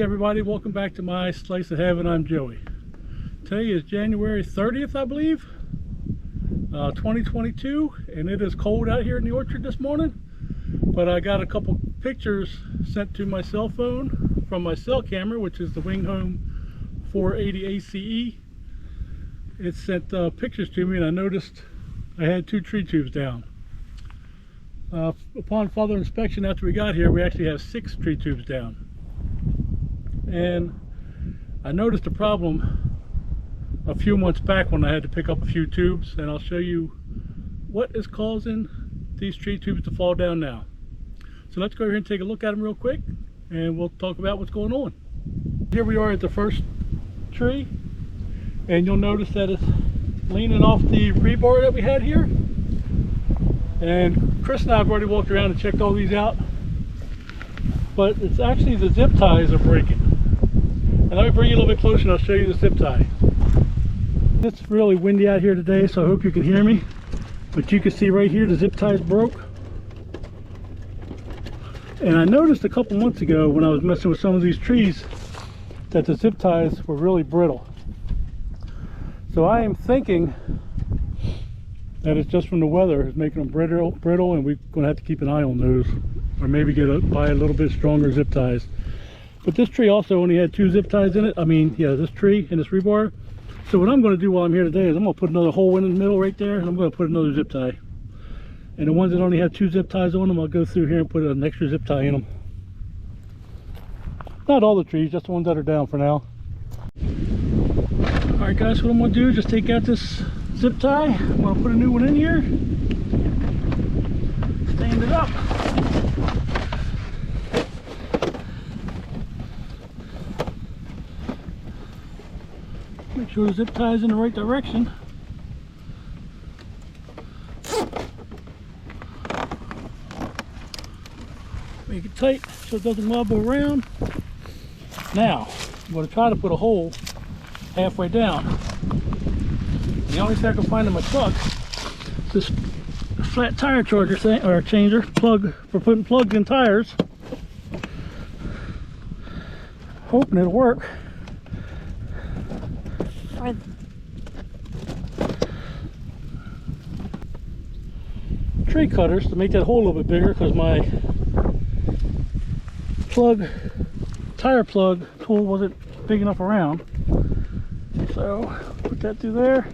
everybody, welcome back to my Slice of Heaven. I'm Joey. Today is January 30th, I believe, 2022, and it is cold out here in the orchard this morning, but I got a couple pictures sent to my cell phone from my cell camera, which is the winghome 480 ACE. It sent pictures to me, and I noticed I had 2 tree tubes down. Upon further inspection after we got here, we actually have 6 tree tubes down. And I noticed a problem a few months back when I had to pick up a few tubes, and I'll show you what is causing these tree tubes to fall down now. So let's go here and take a look at them real quick, and we'll talk about what's going on. Here we are at the first tree, and you'll notice that it's leaning off the rebar that we had here. And Chris and I have already walked around and checked all these out, but it's actually the zip ties are breaking. And let me bring you a little bit closer and I'll show you the zip tie. It's really windy out here today, so I hope you can hear me. But you can see right here the zip ties broke. And I noticed a couple months ago when I was messing with some of these trees that the zip ties were really brittle. So I am thinking that it's just from the weather is making them brittle, and we're going to have to keep an eye on those, or maybe buy a little bit stronger zip ties. But this tree also only had 2 zip ties in it. I mean, yeah, this tree and this rebar. So what I'm going to do while I'm here today is I'm going to put another hole in the middle right there, and I'm going to put another zip tie. And the ones that only have 2 zip ties on them, I'll go through here and put an extra zip tie in them. Not all the trees, just the ones that are down for now. Alright guys, what I'm going to do is just take out this zip tie. I'm going to put a new one in here. Stand it up. Make sure the zip tie is in the right direction. Make it tight so it doesn't wobble around. Now, I'm going to try to put a hole halfway down. The only thing I can find in my truck is this flat tire charger thing, or changer plug for putting plugs in tires. Hoping it'll work. Tree cutters to make that hole a little bit bigger, because my tire plug tool wasn't big enough around. So put that through there.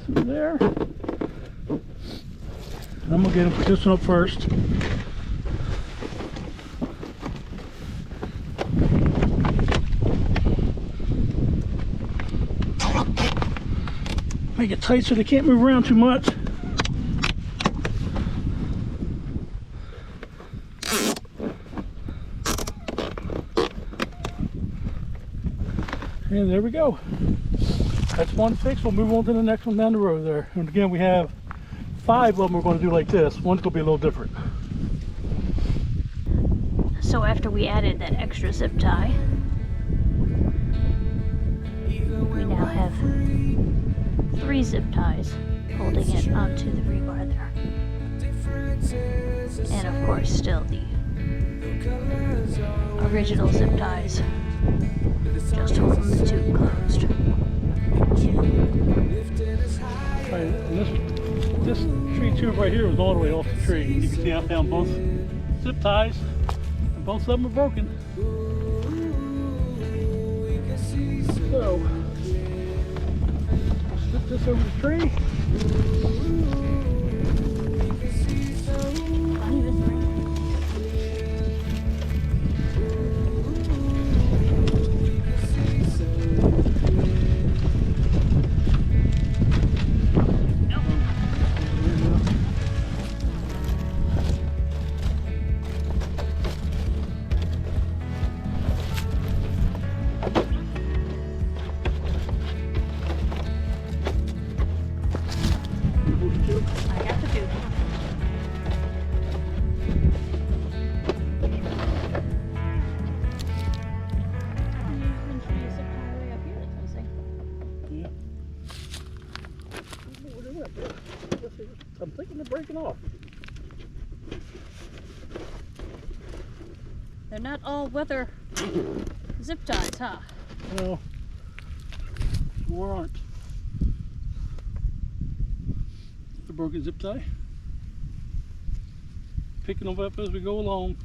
Through there. And I'm gonna put this one up first. Make it tight so they can't move around too much. And there we go. That's one fix. We'll move on to the next one down the road there. And again, we have 5 of them we're going to do like this. One's going to be a little different. So after we added that extra zip tie, we now have 3 zip ties holding it onto the rebar there. And of course still the original zip ties, just holding the tube closed. Right, and this tree tube right here was all the way off the tree. You can see I found both zip ties, and both of them are broken. So, slip this over the tree. They're not all weather zip ties, huh? No, more aren't. The broken zip tie. Picking them up as we go along.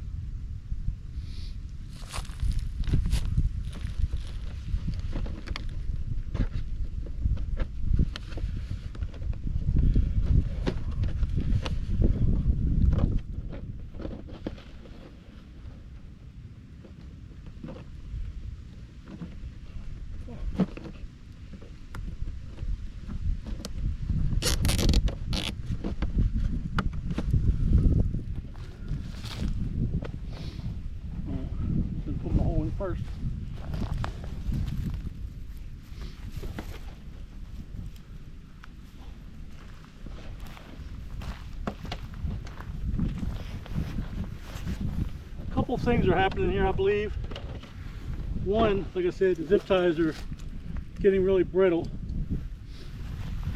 Put my hole in first. A couple things are happening here, I believe. One, like I said, the zip ties are getting really brittle.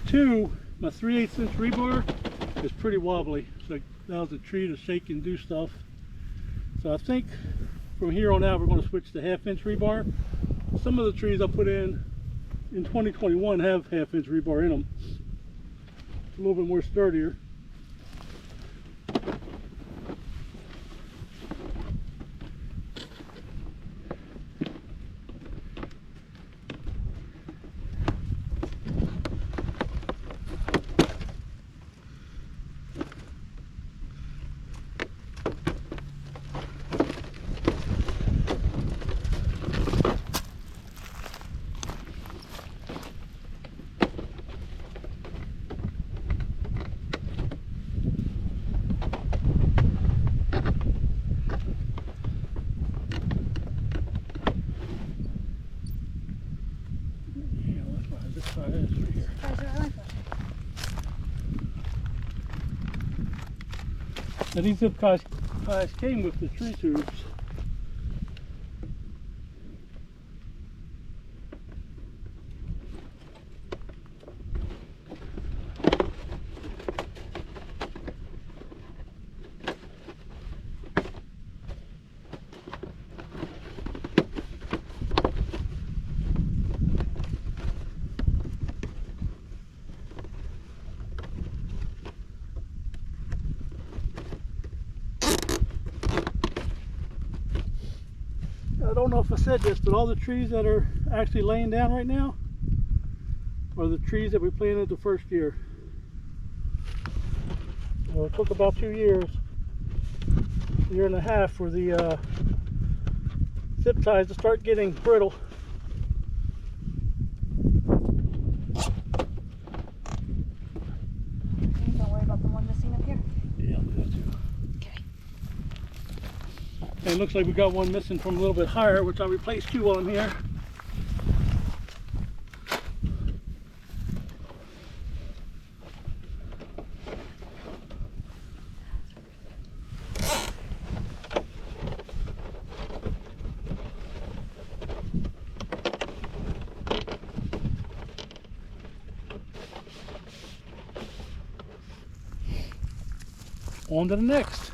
Two, my 3/8 inch rebar is pretty wobbly. So it allows the tree to shake and do stuff. So I think from here on out we're going to switch to 1/2 inch rebar. Some of the trees I put in 2021 have 1/2 inch rebar in them. It's a little bit more sturdier. Now these zip ties came with the tree tubes. I don't know if I said this, but all the trees that are actually laying down right now are the trees that we planted the first year. Well, it took about 2 years, a year and a half for the zip ties to start getting brittle. Don't worry about the one missing up here. Yeah, I'll do that too. Okay. And it looks like we got one missing from a little bit higher, which I replaced two while I'm here. On to the next.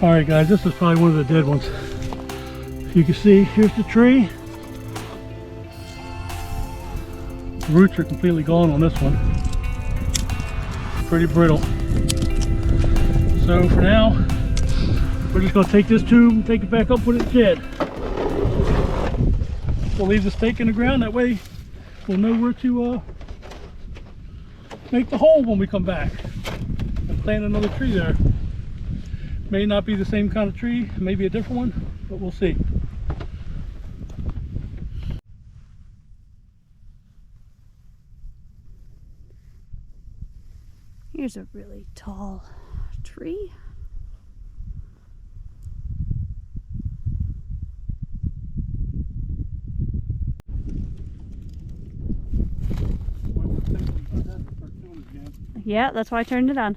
Alright guys, this is probably one of the dead ones. You can see, here's the tree. The roots are completely gone on this one. Pretty brittle. So for now, we're just going to take this tube and take it back up when it's dead. We'll leave the stake in the ground, that way we'll know where to make the hole when we come back and plant another tree there. May not be the same kind of tree, maybe a different one, but we'll see. Here's a really tall tree. Yeah, that's why I turned it on.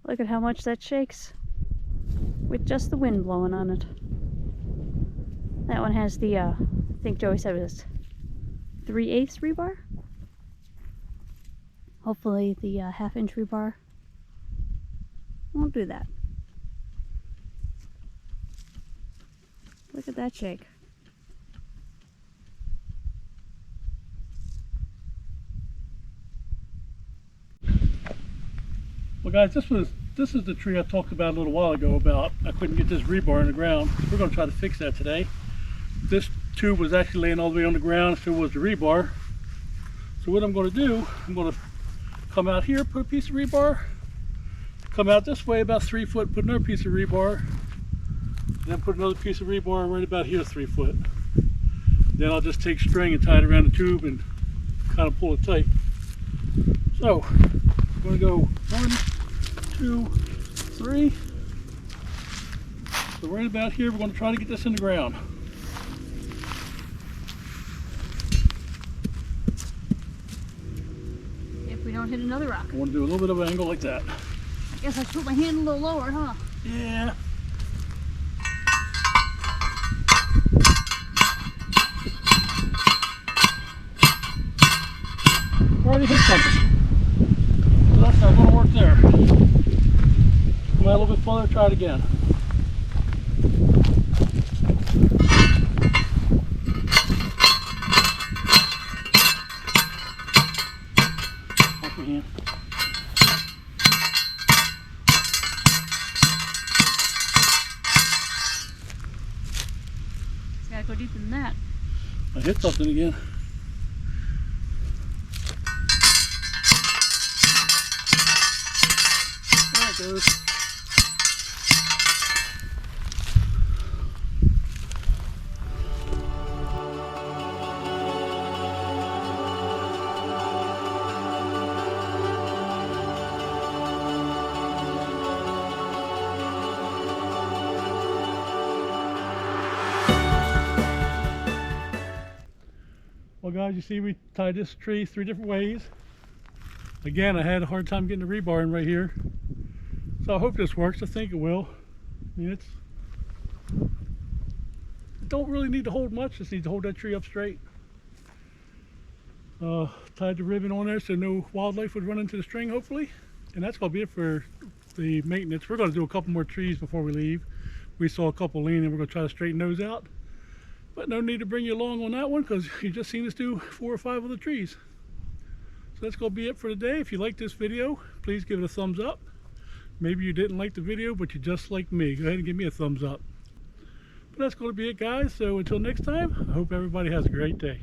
Look at how much that shakes with just the wind blowing on it. That one has the, I think Joey said it was 3/8 rebar. Hopefully the 1/2 inch rebar won't do that. Look at that shake. Well guys, this is the tree I talked about a little while ago about I couldn't get this rebar in the ground. We're going to try to fix that today. This tube was actually laying all the way on the ground, so was the rebar. So what I'm going to do, I'm going to come out here, put a piece of rebar, come out this way about 3 foot, put another piece of rebar, then put another piece of rebar right about here 3 foot. Then I'll just take string and tie it around the tube and kind of pull it tight. So I'm going to go 1, 2, 3. So right about here, we're going to try to get this in the ground. If we don't hit another rock. I want to do a little bit of an angle like that. I guess I should put my hand a little lower, huh? Yeah. Already hit something. So that's not going to work there. Come out a little bit further, try it again. Off my hand. It's gotta go deeper than that. I hit something again. There it goes. Well guys, you see we tied this tree 3 different ways. Again, I had a hard time getting the rebar in right here. So I hope this works. I think it will. I mean, it don't really need to hold much, just need to hold that tree up straight. Tied the ribbon on there so no wildlife would run into the string, hopefully. And that's going to be it for the maintenance. We're going to do a couple more trees before we leave. We saw a couple leaning, we're going to try to straighten those out. But no need to bring you along on that one because you just seen us do 4 or 5 of the trees. So that's going to be it for today. If you like this video, please give it a thumbs up. Maybe you didn't like the video, but you just like me. Go ahead and give me a thumbs up. But that's going to be it, guys. So until next time, I hope everybody has a great day.